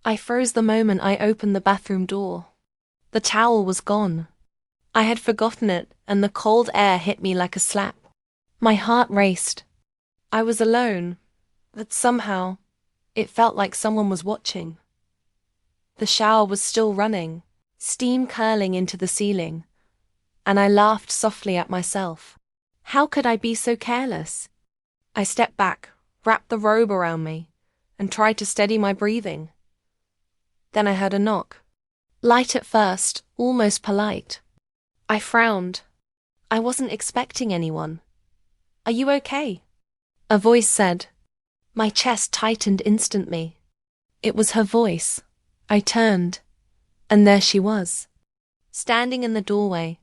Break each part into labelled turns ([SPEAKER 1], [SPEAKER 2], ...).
[SPEAKER 1] I froze the moment I opened the bathroom door. The towel was gone. I had forgotten it, and the cold air hit me like a slap. My heart raced. I was alone, but somehow, it felt like someone was watching. The shower was still running, steam curling into the ceiling, and I laughed softly at myself. How could I be so careless? I stepped back, wrapped the robe around me, and tried to steady my breathing. Then I heard a knock. Light at first, almost polite. I frowned. I wasn't expecting anyone. "Are you okay?" A voice said. My chest tightened instantly. It was her voice. I turned, and there she was, standing in the doorway,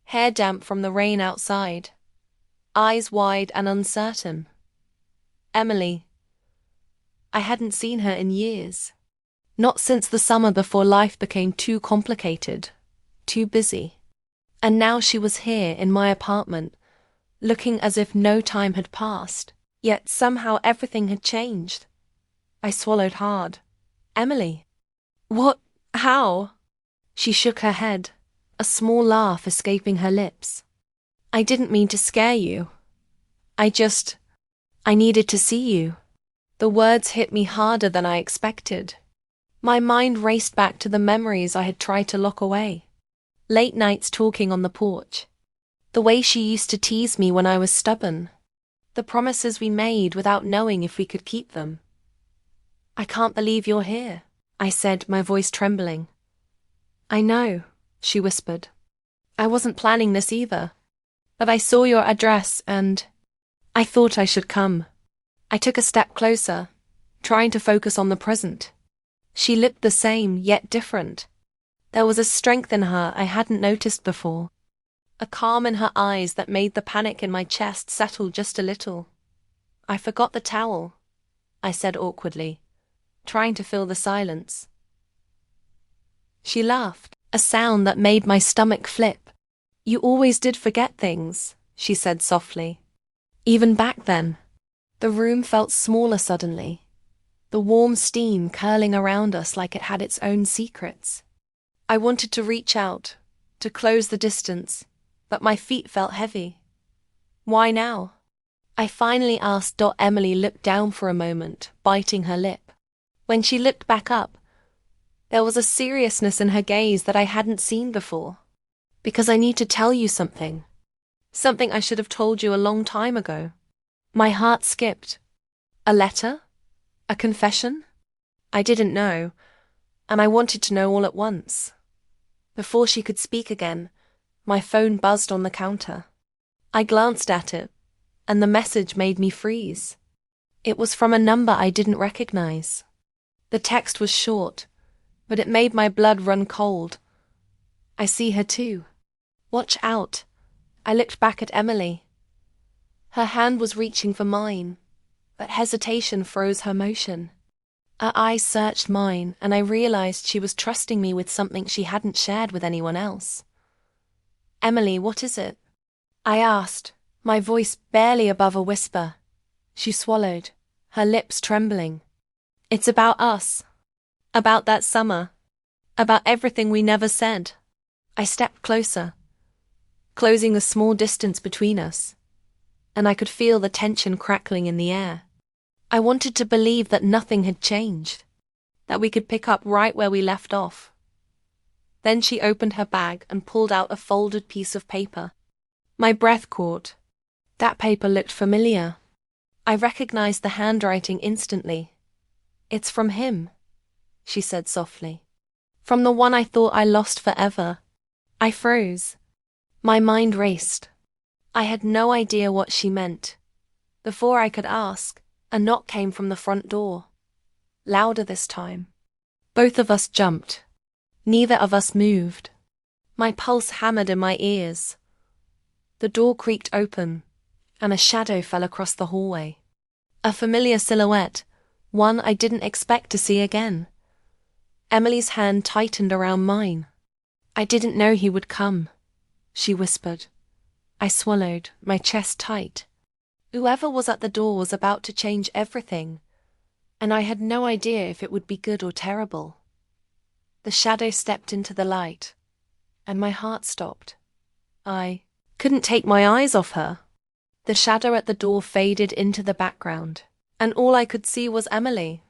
[SPEAKER 1] hair damp from the rain outside, eyes wide and uncertain. Emily. I hadn't seen her in years. Not since the summer before life became too complicated, too busy. And now she was here in my apartment, looking as if no time had passed, yet somehow everything had changed. I swallowed hard. Emily. What? How? She shook her head, a small laugh escaping her lips. I didn't mean to scare you. I needed to see you. The words hit me harder than I expected. My mind raced back to the memories I had tried to lock away. Late nights talking on the porch. The way she used to tease me when I was stubborn. The promises we made without knowing if we could keep them. I can't believe you're here, I said, my voice trembling. I know, she whispered. I wasn't planning this either. But I saw your address and I thought I should come. I took a step closer, trying to focus on the present. She looked the same, yet different. There was a strength in her I hadn't noticed before. A calm in her eyes that made the panic in my chest settle just a little. I forgot the towel, I said awkwardly, trying to fill the silence. She laughed, a sound that made my stomach flip. You always did forget things, she said softly. Even back then. The room felt smaller suddenly, the warm steam curling around us like it had its own secrets. I wanted to reach out, to close the distance, but my feet felt heavy. Why now? I finally asked. Emily looked down for a moment, biting her lip. When she looked back up, there was a seriousness in her gaze that I hadn't seen before. Because I need to tell you something. Something I should have told you a long time ago. My heart skipped. A letter? A confession? I didn't know, and I wanted to know all at once. Before she could speak again, my phone buzzed on the counter. I glanced at it, and the message made me freeze. It was from a number I didn't recognize. The text was short, but it made my blood run cold. I see her too. Watch out. I looked back at Emily. Her hand was reaching for mine, but hesitation froze her motion. Her eyes searched mine, and I realized she was trusting me with something she hadn't shared with anyone else. Emily, what is it? I asked, my voice barely above a whisper. She swallowed, her lips trembling. It's about us. About that summer. About everything we never said. I stepped closer, closing the small distance between us, and I could feel the tension crackling in the air. I wanted to believe that nothing had changed, that we could pick up right where we left off. Then she opened her bag and pulled out a folded piece of paper. My breath caught. That paper looked familiar. I recognized the handwriting instantly. It's from him, she said softly. From the one I thought I lost forever. I froze. My mind raced. I had no idea what she meant. Before I could ask, a knock came from the front door. Louder this time. Both of us jumped. Neither of us moved. My pulse hammered in my ears. The door creaked open, and a shadow fell across the hallway. A familiar silhouette, one I didn't expect to see again. Emily's hand tightened around mine. I didn't know he would come, she whispered. I swallowed, my chest tight. Whoever was at the door was about to change everything, and I had no idea if it would be good or terrible. The shadow stepped into the light, and my heart stopped. I couldn't take my eyes off her. The shadow at the door faded into the background, and all I could see was Emily.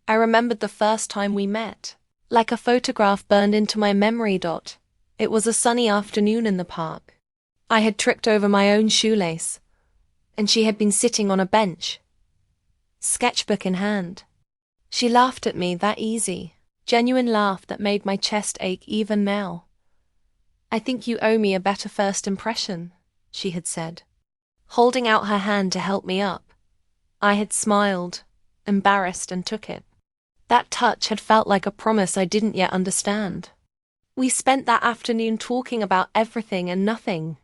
[SPEAKER 1] I remembered the first time we met, like a photograph burned into my memory. It was a sunny afternoon in the park. I had tripped over my own shoelace, and she had been sitting on a bench, sketchbook in hand. She laughed at me, that easy, genuine laugh that made my chest ache even now. "I think you owe me a better first impression," she had said, holding out her hand to help me up. I had smiled, embarrassed, and took it. That touch had felt like a promise I didn't yet understand. We spent that afternoon talking about everything and nothing.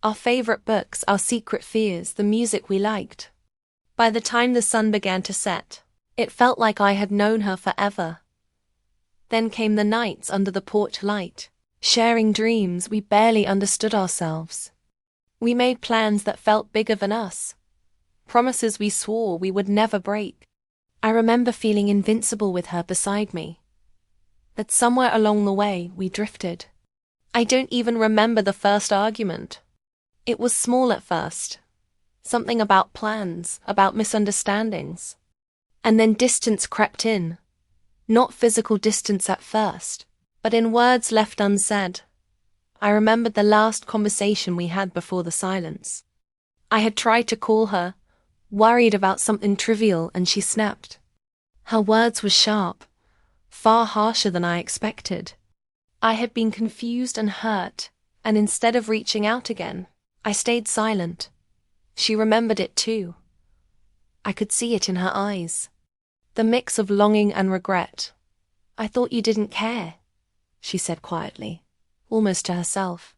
[SPEAKER 1] Our favorite books, our secret fears, the music we liked. By the time the sun began to set, it felt like I had known her forever. Then came the nights under the porch light, sharing dreams. We barely understood ourselves. We made plans that felt bigger than us, promises we swore we would never break. I remember feeling invincible with her beside me. But somewhere along the way, we drifted. I don't even remember the first argument. It was small at first. Something about plans, about misunderstandings. And then distance crept in. Not physical distance at first, but in words left unsaid. I remembered the last conversation we had before the silence. I had tried to call her, worried about something trivial, and she snapped. Her words were sharp, far harsher than I expected. I had been confused and hurt, and instead of reaching out again, I stayed silent. She remembered it too. I could see it in her eyes. The mix of longing and regret. "I thought you didn't care," she said quietly, almost to herself.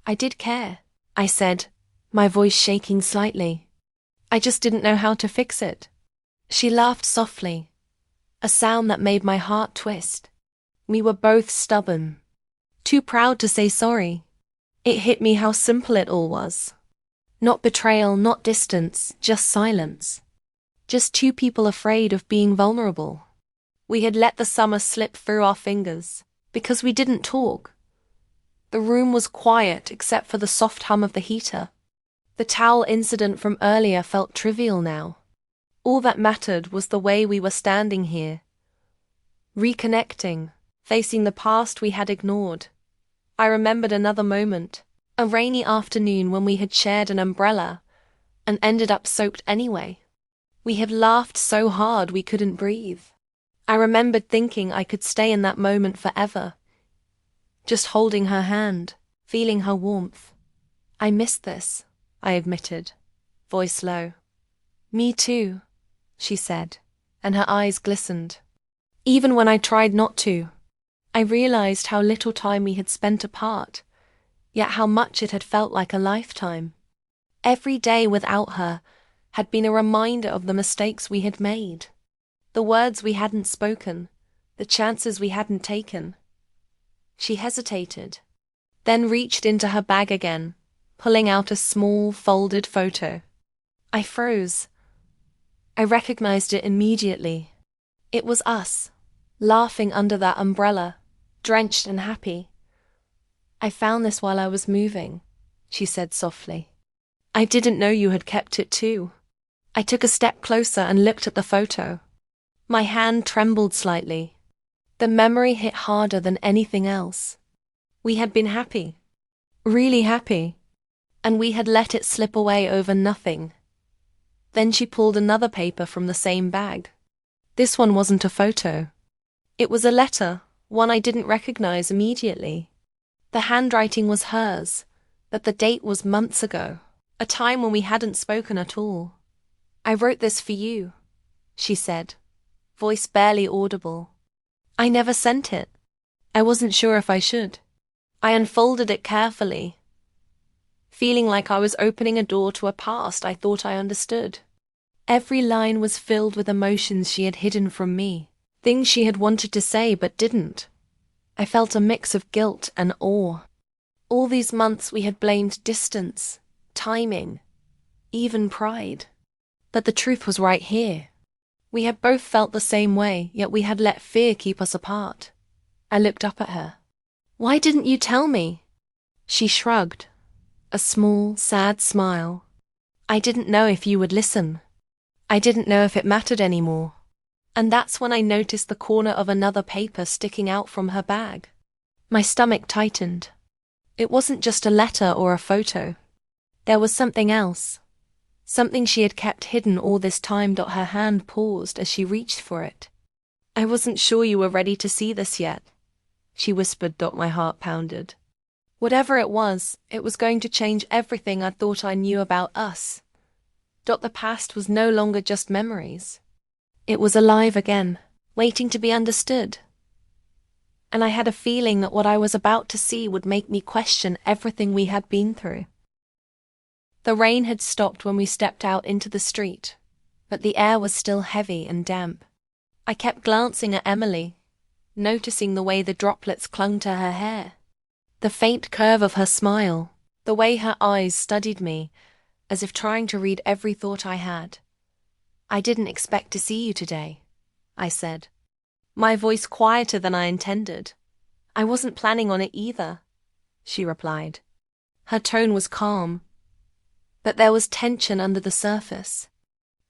[SPEAKER 1] "I did care," I said, my voice shaking slightly. "I just didn't know how to fix it." She laughed softly, a sound that made my heart twist. We were both stubborn, too proud to say sorry. It hit me how simple it all was. Not betrayal, not distance, just silence. Just two people afraid of being vulnerable. We had let the summer slip through our fingers, because we didn't talk. The room was quiet except for the soft hum of the heater. The towel incident from earlier felt trivial now. All that mattered was the way we were standing here, reconnecting, facing the past we had ignored. I remembered another moment, a rainy afternoon when we had shared an umbrella and ended up soaked anyway. We had laughed so hard we couldn't breathe. I remembered thinking I could stay in that moment forever, just holding her hand, feeling her warmth. "I missed this," I admitted, voice low. "Me too," she said, and her eyes glistened. Even when I tried not to, I realized how little time we had spent apart, yet how much it had felt like a lifetime. Every day without her had been a reminder of the mistakes we had made, the words we hadn't spoken, the chances we hadn't taken. She hesitated, then reached into her bag again, pulling out a small, folded photo. I froze. I recognized it immediately. It was us, laughing under that umbrella, drenched and happy. "I found this while I was moving," she said softly. "I didn't know you had kept it too." I took a step closer and looked at the photo. My hand trembled slightly. The memory hit harder than anything else. We had been happy, really happy, and we had let it slip away over nothing. Then she pulled another paper from the same bag. This one wasn't a photo. It was a letter, one I didn't recognize immediately. The handwriting was hers, but the date was months ago, a time when we hadn't spoken at all. "I wrote this for you," she said, voice barely audible. "I never sent it. I wasn't sure if I should." I unfolded it carefully, feeling like I was opening a door to a past I thought I understood. Every line was filled with emotions she had hidden from me, things she had wanted to say but didn't. I felt a mix of guilt and awe. All these months we had blamed distance, timing, even pride. But the truth was right here. We had both felt the same way, yet we had let fear keep us apart. I looked up at her. "Why didn't you tell me?" She shrugged, a small, sad smile. "I didn't know if you would listen. I didn't know if it mattered anymore." And that's when I noticed the corner of another paper sticking out from her bag. My stomach tightened. It wasn't just a letter or a photo. There was something else. Something she had kept hidden all this time. Her hand paused as she reached for it. "I wasn't sure you were ready to see this yet," she whispered. My heart pounded. Whatever it was going to change everything I thought I knew about us. The past was no longer just memories. It was alive again, waiting to be understood. And I had a feeling that what I was about to see would make me question everything we had been through. The rain had stopped when we stepped out into the street, but the air was still heavy and damp. I kept glancing at Emily, noticing the way the droplets clung to her hair, the faint curve of her smile, the way her eyes studied me, as if trying to read every thought I had. "I didn't expect to see you today," I said, my voice quieter than I intended. "I wasn't planning on it either," she replied. Her tone was calm, but there was tension under the surface.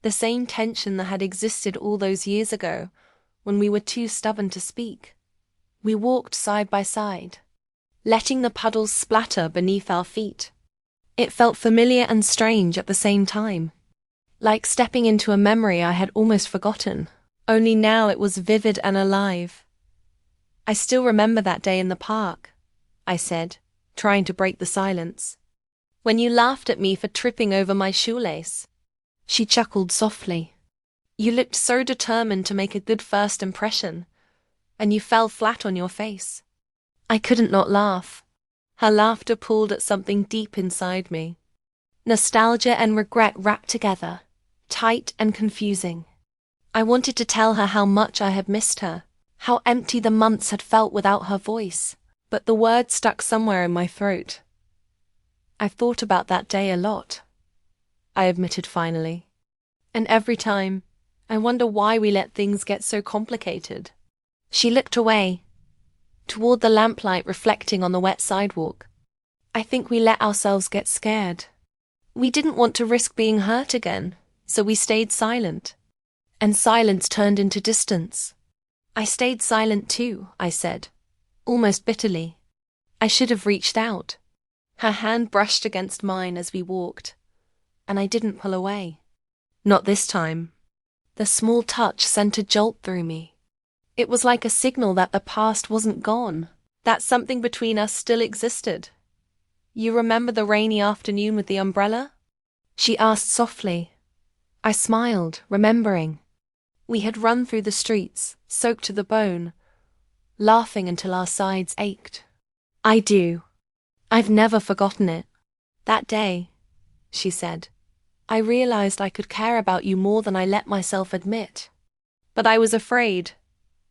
[SPEAKER 1] The same tension that had existed all those years ago, when we were too stubborn to speak. We walked side by side, letting the puddles splatter beneath our feet. It felt familiar and strange at the same time, like stepping into a memory I had almost forgotten, only now it was vivid and alive. "I still remember that day in the park," I said, trying to break the silence. "When you laughed at me for tripping over my shoelace." She chuckled softly. "You looked so determined to make a good first impression, and you fell flat on your face." I couldn't not laugh. Her laughter pulled at something deep inside me. Nostalgia and regret wrapped together, tight and confusing. I wanted to tell her how much I had missed her, how empty the months had felt without her voice, but the words stuck somewhere in my throat. "I've thought about that day a lot," I admitted finally. "And every time, I wonder why we let things get so complicated." She looked away, toward the lamplight reflecting on the wet sidewalk. "I think we let ourselves get scared. We didn't want to risk being hurt again, so we stayed silent. And silence turned into distance." "I stayed silent too," I said, almost bitterly. "I should have reached out." Her hand brushed against mine as we walked, and I didn't pull away. Not this time. The small touch sent a jolt through me. It was like a signal that the past wasn't gone, that something between us still existed. "You remember the rainy afternoon with the umbrella?" she asked softly. I smiled, remembering. We had run through the streets, soaked to the bone, laughing until our sides ached. "I do. I've never forgotten it. That day," she said, "I realized I could care about you more than I let myself admit. But I was afraid,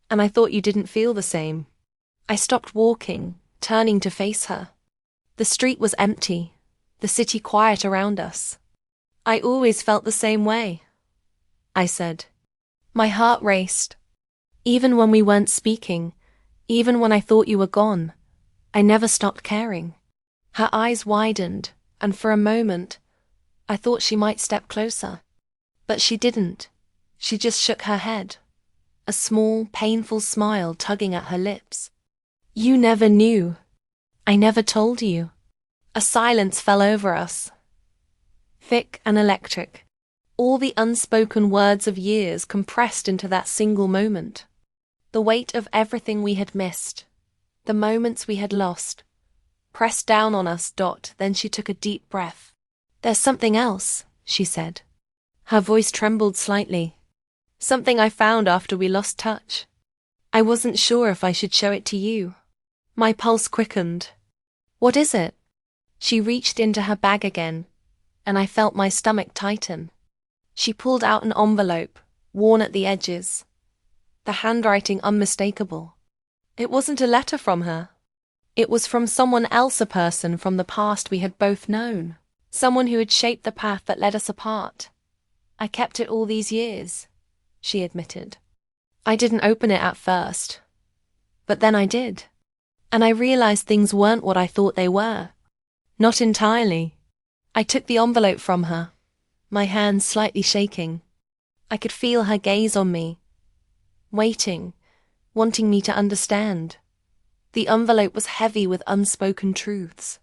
[SPEAKER 1] and I thought you didn't feel the same." I stopped walking, turning to face her. The street was empty, the city quiet around us. "I always felt the same way," I said. My heart raced. Even when we weren't speaking, even when I thought you were gone, I never stopped caring. Her eyes widened, and for a moment, I thought she might step closer. But she didn't. She just shook her head, a small, painful smile tugging at her lips. "You never knew. I never told you." A silence fell over us, thick and electric. All the unspoken words of years compressed into that single moment. The weight of everything we had missed, the moments we had lost, pressed down on us. Then she took a deep breath. "There's something else," she said. Her voice trembled slightly. "Something I found after we lost touch. I wasn't sure if I should show it to you." My pulse quickened. "What is it?" She reached into her bag again, and I felt my stomach tighten. She pulled out an envelope, worn at the edges, the handwriting unmistakable. It wasn't a letter from her. It was from someone else, a person from the past we had both known, someone who had shaped the path that led us apart. I kept it all these years, she admitted. I didn't open it at first. But then I did. And I realized things weren't what I thought they were. Not entirely. I took the envelope from her, my hands slightly shaking. I could feel her gaze on me, waiting, wanting me to understand. The envelope was heavy with unspoken truths.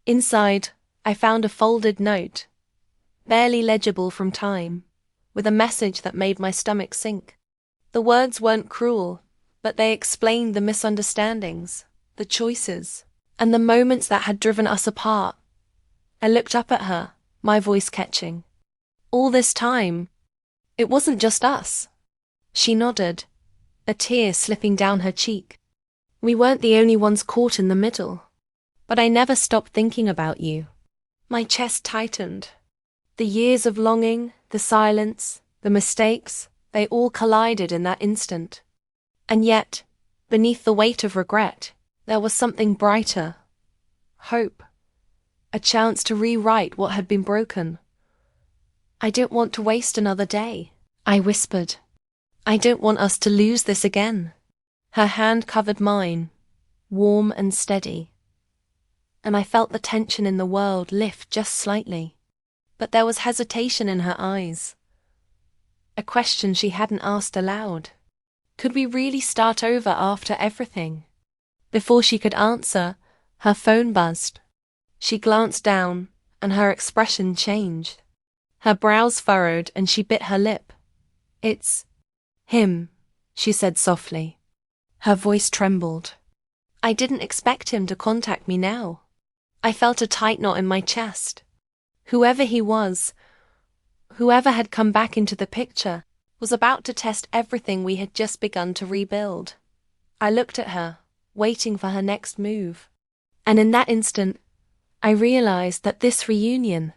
[SPEAKER 1] Inside, I found a folded note, barely legible from time, with a message that made my stomach sink. The words weren't cruel, but they explained the misunderstandings, the choices, and the moments that had driven us apart. I looked up at her, my voice catching. All this time, it wasn't just us. She nodded, a tear slipping down her cheek. We weren't the only ones caught in the middle. But I never stopped thinking about you. My chest tightened. The years of longing, the silence, the mistakes, they all collided in that instant. And yet, beneath the weight of regret, there was something brighter. Hope. A chance to rewrite what had been broken. I don't want to waste another day, I whispered. I don't want us to lose this again. Her hand covered mine, warm and steady. And I felt the tension in the world lift just slightly. But there was hesitation in her eyes. A question she hadn't asked aloud. Could we really start over after everything? Before she could answer, her phone buzzed. She glanced down, and her expression changed. Her brows furrowed, and she bit her lip. It's him, she said softly. Her voice trembled. I didn't expect him to contact me now. I felt a tight knot in my chest. Whoever he was, whoever had come back into the picture, was about to test everything we had just begun to rebuild. I looked at her, waiting for her next move. And in that instant, I realized that this reunion,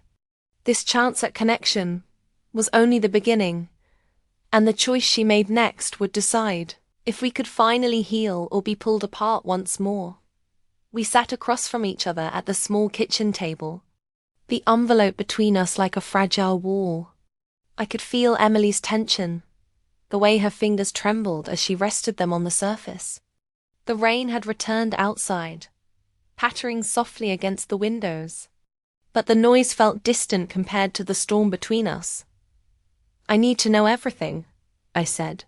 [SPEAKER 1] this chance at connection, was only the beginning, and the choice she made next would decide if we could finally heal or be pulled apart once more. We sat across from each other at the small kitchen table, the envelope between us like a fragile wall. I could feel Emily's tension, the way her fingers trembled as she rested them on the surface. The rain had returned outside, pattering softly against the windows, but the noise felt distant compared to the storm between us. I need to know everything, I said,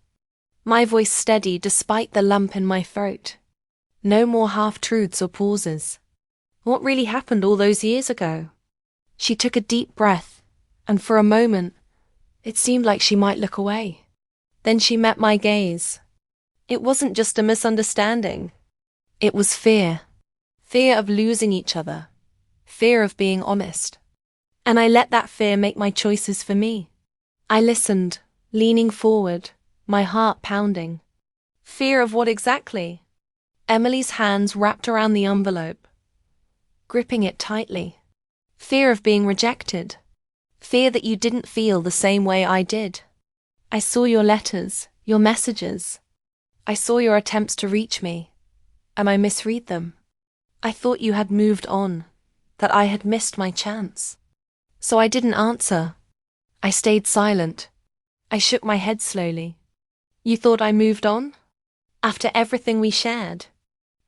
[SPEAKER 1] my voice steady despite the lump in my throat. No more half-truths or pauses. What really happened all those years ago? She took a deep breath, and for a moment, it seemed like she might look away. Then she met my gaze. It wasn't just a misunderstanding. It was fear. Fear of losing each other. Fear of being honest. And I let that fear make my choices for me. I listened, leaning forward, my heart pounding. Fear of what exactly? Emily's hands wrapped around the envelope, gripping it tightly. Fear of being rejected. Fear that you didn't feel the same way I did. I saw your letters, your messages. I saw your attempts to reach me, and I misread them. I thought you had moved on, that I had missed my chance. So I didn't answer. I stayed silent. I shook my head slowly. You thought I moved on? After everything we shared?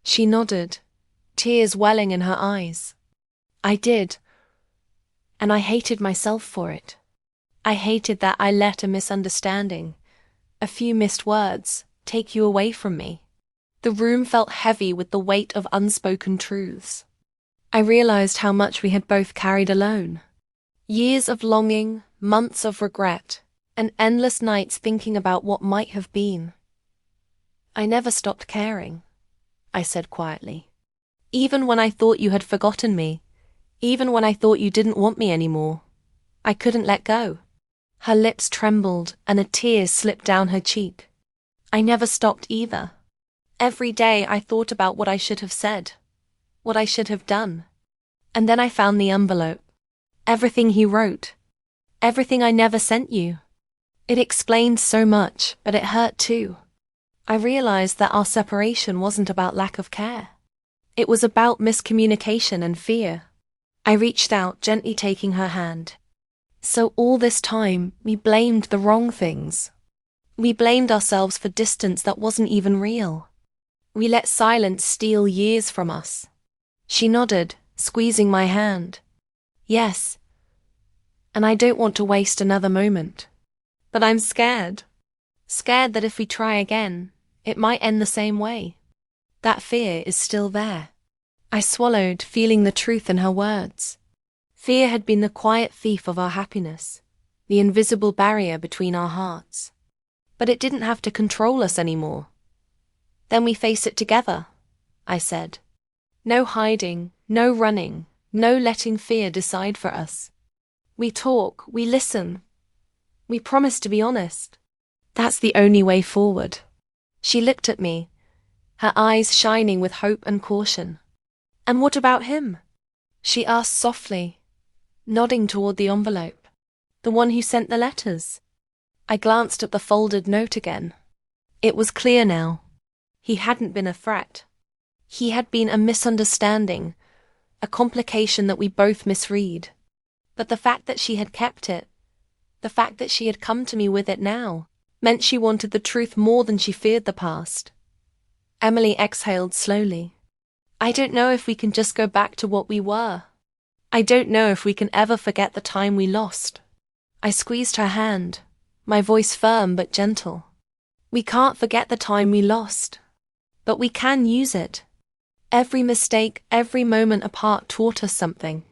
[SPEAKER 1] She nodded, tears welling in her eyes. I did. And I hated myself for it. I hated that I let a misunderstanding, a few missed words, take you away from me. The room felt heavy with the weight of unspoken truths. I realized how much we had both carried alone. Years of longing, months of regret, and endless nights thinking about what might have been. I never stopped caring, I said quietly. Even when I thought you had forgotten me, even when I thought you didn't want me anymore, I couldn't let go. Her lips trembled and a tear slipped down her cheek. I never stopped either. Every day I thought about what I should have said, what I should have done. And then I found the envelope. Everything he wrote. Everything I never sent you. It explained so much, but it hurt too. I realized that our separation wasn't about lack of care. It was about miscommunication and fear. I reached out, gently taking her hand. So all this time, we blamed the wrong things. We blamed ourselves for distance that wasn't even real. We let silence steal years from us. She nodded, squeezing my hand. Yes. And I don't want to waste another moment. But I'm scared. Scared that if we try again, it might end the same way. That fear is still there. I swallowed, feeling the truth in her words. Fear had been the quiet thief of our happiness, the invisible barrier between our hearts. But it didn't have to control us anymore. Then we face it together, I said. No hiding, no running, no letting fear decide for us. We talk, we listen. We promise to be honest. That's the only way forward. She looked at me, her eyes shining with hope and caution. And what about him? She asked softly, nodding toward the envelope. The one who sent the letters. I glanced at the folded note again. It was clear now. He hadn't been a threat. He had been a misunderstanding, a complication that we both misread. But the fact that she had kept it, the fact that she had come to me with it now, meant she wanted the truth more than she feared the past. Emily exhaled slowly. I don't know if we can just go back to what we were. I don't know if we can ever forget the time we lost. I squeezed her hand, my voice firm but gentle. We can't forget the time we lost. But we can use it. Every mistake, every moment apart taught us something.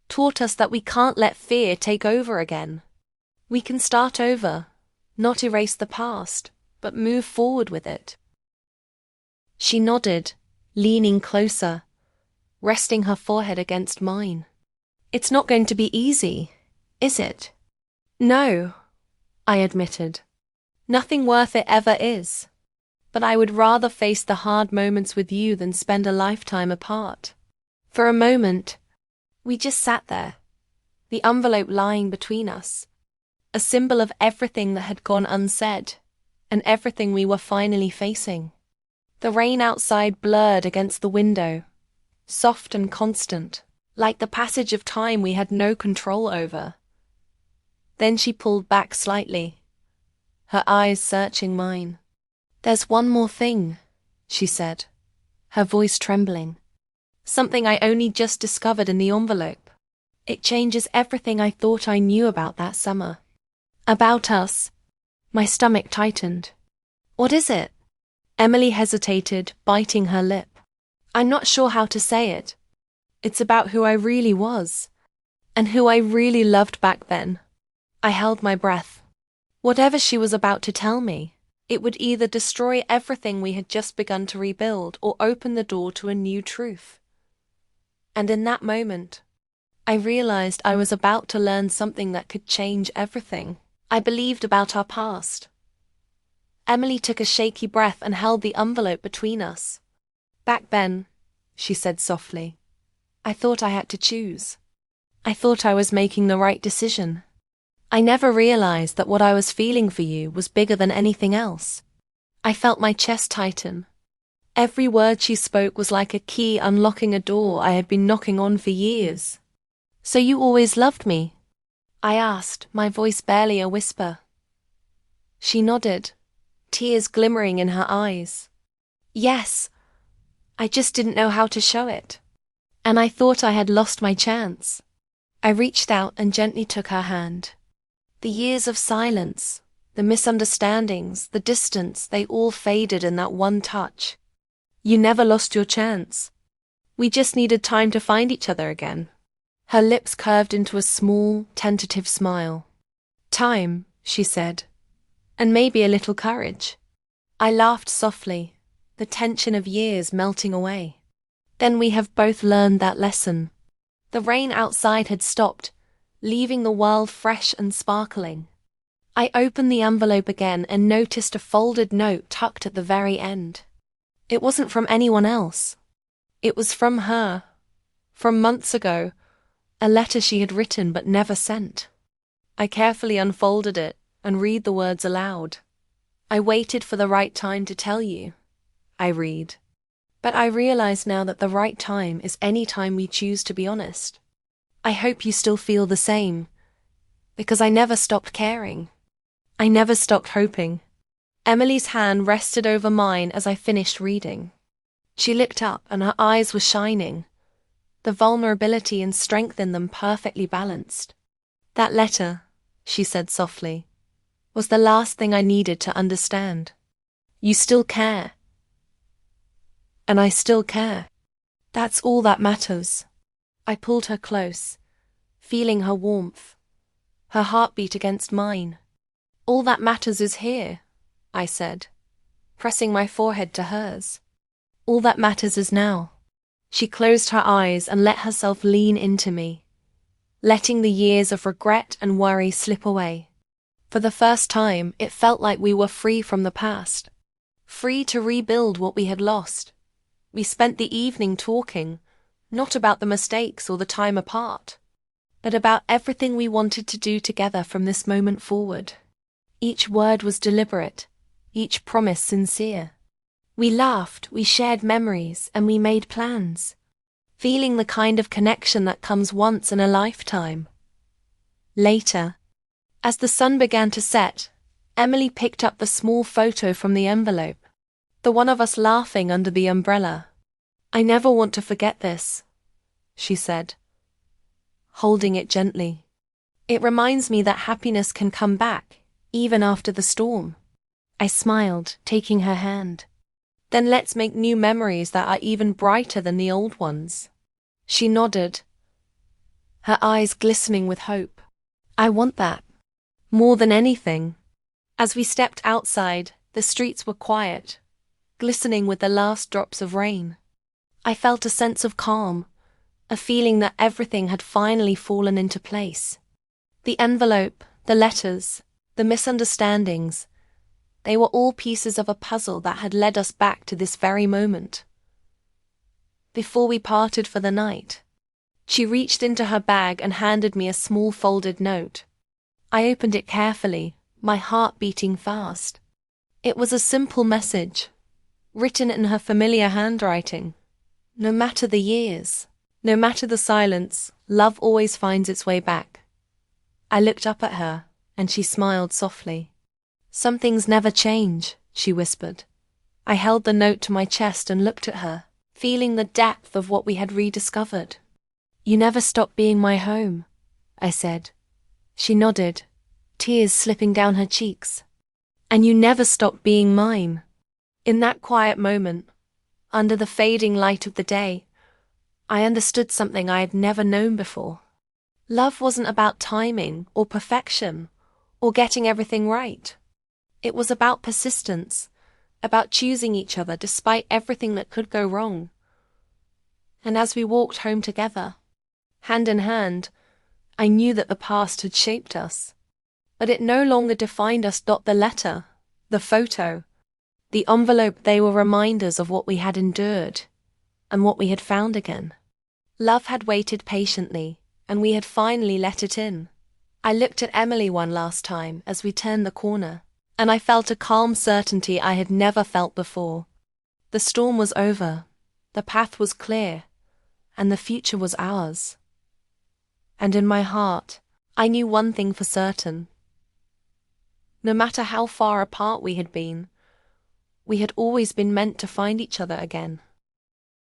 [SPEAKER 1] Taught us that we can't let fear take over again. We can start over, not erase the past, but move forward with it. She nodded, leaning closer, resting her forehead against mine. It's not going to be easy, is it? No, I admitted. Nothing worth it ever is. But I would rather face the hard moments with you than spend a lifetime apart. For a moment, we just sat there, the envelope lying between us, a symbol of everything that had gone unsaid, and everything we were finally facing. The rain outside blurred against the window, soft and constant, like the passage of time we had no control over. Then she pulled back slightly, her eyes searching mine. There's one more thing, she said, her voice trembling. Something I only just discovered in the envelope. It changes everything I thought I knew about that summer. About us. My stomach tightened. What is it? Emily hesitated, biting her lip. I'm not sure how to say it. It's about who I really was, and who I really loved back then. I held my breath. Whatever she was about to tell me, it would either destroy everything we had just begun to rebuild or open the door to a new truth. And in that moment, I realized I was about to learn something that could change everything I believed about our past. Emily took a shaky breath and held the envelope between us. Back then, she said softly, I thought I had to choose. I thought I was making the right decision. I never realized that what I was feeling for you was bigger than anything else. I felt my chest tighten. Every word she spoke was like a key unlocking a door I had been knocking on for years. So you always loved me? I asked, my voice barely a whisper. She nodded, tears glimmering in her eyes. Yes. I just didn't know how to show it. And I thought I had lost my chance. I reached out and gently took her hand. The years of silence, the misunderstandings, the distance, they all faded in that one touch. You never lost your chance. We just needed time to find each other again. Her lips curved into a small, tentative smile. Time, she said, and maybe a little courage. I laughed softly, the tension of years melting away. Then we have both learned that lesson. The rain outside had stopped, leaving the world fresh and sparkling. I opened the envelope again and noticed a folded note tucked at the very end. It wasn't from anyone else. It was from her. From months ago, a letter she had written but never sent. I carefully unfolded it and read the words aloud. I waited for the right time to tell you, I read. But I realize now that the right time is any time we choose to be honest. I hope you still feel the same, because I never stopped caring. I never stopped hoping. Emily's hand rested over mine as I finished reading. She looked up and her eyes were shining, the vulnerability and strength in them perfectly balanced. "That letter," she said softly, "was the last thing I needed to understand. You still care. And I still care. That's all that matters." I pulled her close, feeling her warmth, her heartbeat against mine. "All that matters is here," I said, pressing my forehead to hers. "All that matters is now." She closed her eyes and let herself lean into me, letting the years of regret and worry slip away. For the first time, it felt like we were free from the past, free to rebuild what we had lost. We spent the evening talking, not about the mistakes or the time apart, but about everything we wanted to do together from this moment forward. Each word was deliberate, each promise sincere. We laughed, we shared memories, and we made plans, feeling the kind of connection that comes once in a lifetime. Later, as the sun began to set, Emily picked up the small photo from the envelope, the one of us laughing under the umbrella. "I never want to forget this," she said, holding it gently. "It reminds me that happiness can come back, even after the storm." I smiled, taking her hand. "Then let's make new memories that are even brighter than the old ones." She nodded, her eyes glistening with hope. "I want that, more than anything." As we stepped outside, the streets were quiet, glistening with the last drops of rain. I felt a sense of calm, a feeling that everything had finally fallen into place. The envelope, the letters, the misunderstandings, they were all pieces of a puzzle that had led us back to this very moment. Before we parted for the night, she reached into her bag and handed me a small folded note. I opened it carefully, my heart beating fast. It was a simple message, written in her familiar handwriting. "No matter the years, no matter the silence, love always finds its way back." I looked up at her, and she smiled softly. "Some things never change," she whispered. I held the note to my chest and looked at her, feeling the depth of what we had rediscovered. "You never stop being my home," I said. She nodded, tears slipping down her cheeks. "And you never stop being mine." In that quiet moment, under the fading light of the day, I understood something I had never known before. Love wasn't about timing or perfection or getting everything right. It was about persistence, about choosing each other despite everything that could go wrong. And as we walked home together, hand in hand, I knew that the past had shaped us, but it no longer defined us. The letter, the photo, the envelope, they were reminders of what we had endured and what we had found again. Love had waited patiently, and we had finally let it in. I looked at Emily one last time as we turned the corner, and I felt a calm certainty I had never felt before. The storm was over, the path was clear, and the future was ours. And in my heart, I knew one thing for certain. No matter how far apart we had been, we had always been meant to find each other again.